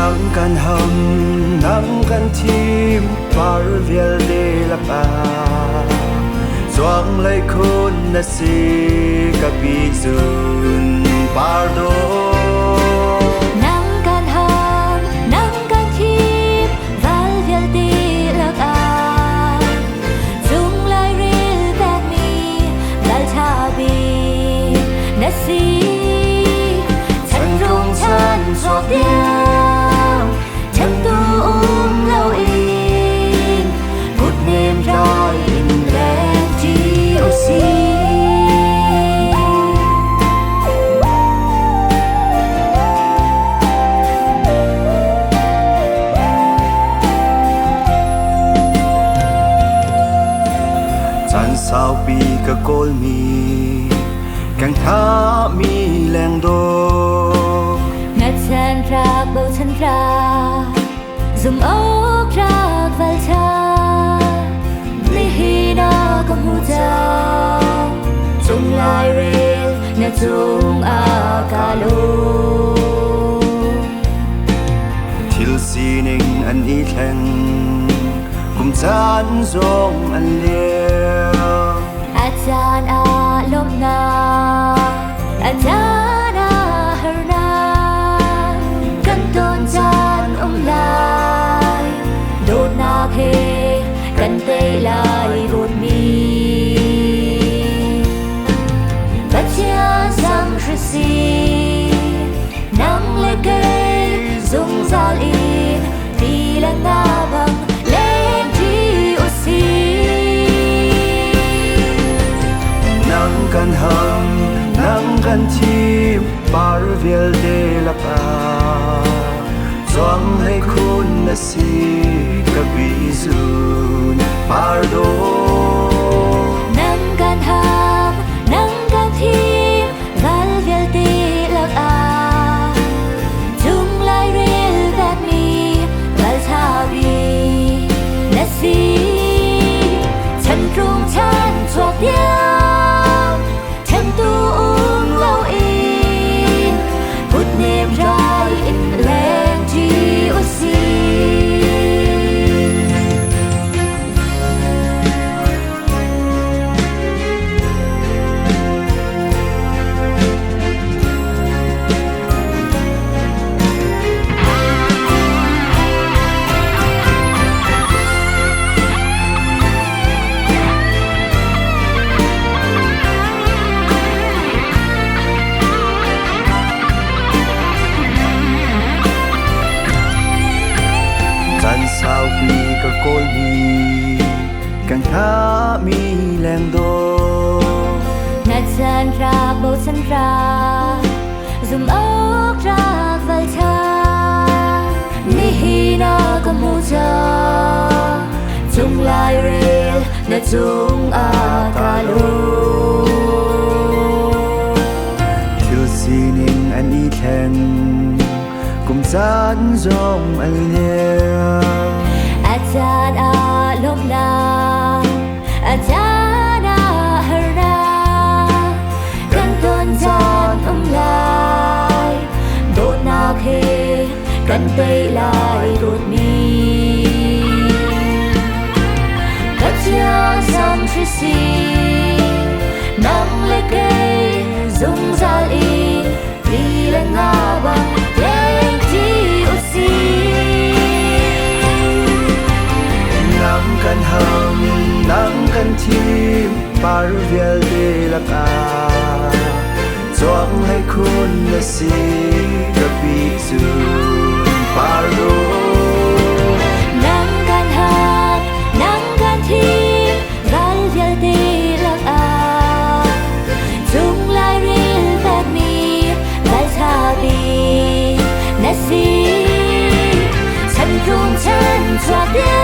nang kan ham nang kan thim par vial de la pa zoang lai khun na si ka pi zun par do nang kan ham nang kan thim val vial de la pa zung lai ril bak mi gal tha bi na si chan rong chan suak dia chân tu lâu in một đêm rồi in lẽ chỉ oxy chan sao pi ka kol mi càng tha mi leng do ngắt chân ra bầu chân ra dùng ốc ra val cha li hi na có mu cha dùng lai rel na dùng a ca lô thil si ning an i thlen kum chan zong an le a chan a lom na a chan a har na kan ton chan lai đốt na khe kan tê lại gột mi bắt chia sang si nắng lê kê dùng dal in đi là nga bằng lên chi oxy nang kan ham nang kan thim par vial de la pa zoang hai khun na si ka bi zun par do nang kan ham nang kan thim val vial de la pa chung lai ril bak mi val tha bi na si chan rong chan suak dia chân tu lâu in một đêm rồi in lẽ chỉ oxy sao pi ka kol mi càng tha mi leng do ngắt chân ra bầu chân ra dùng ốc ra val cha ni hi na có mu cha chung lai rel na chung a ca lô thil si ning an i thlen kum chan zong an le a chan a lom na a chan a har na kan ton chan lai đốt na khe kan tê lại đốt mi cắt chia sang si nắng lê kê dùng dal in đi lên nga bằng lên chi oxy nang kan ham nang kan thim par vial de la ka zoang hai khun na si ka pi zun par do nang kan ham nang kan thim val vial de la ka chung lai ril bak mi val tha bi na si chan rong chan suak dia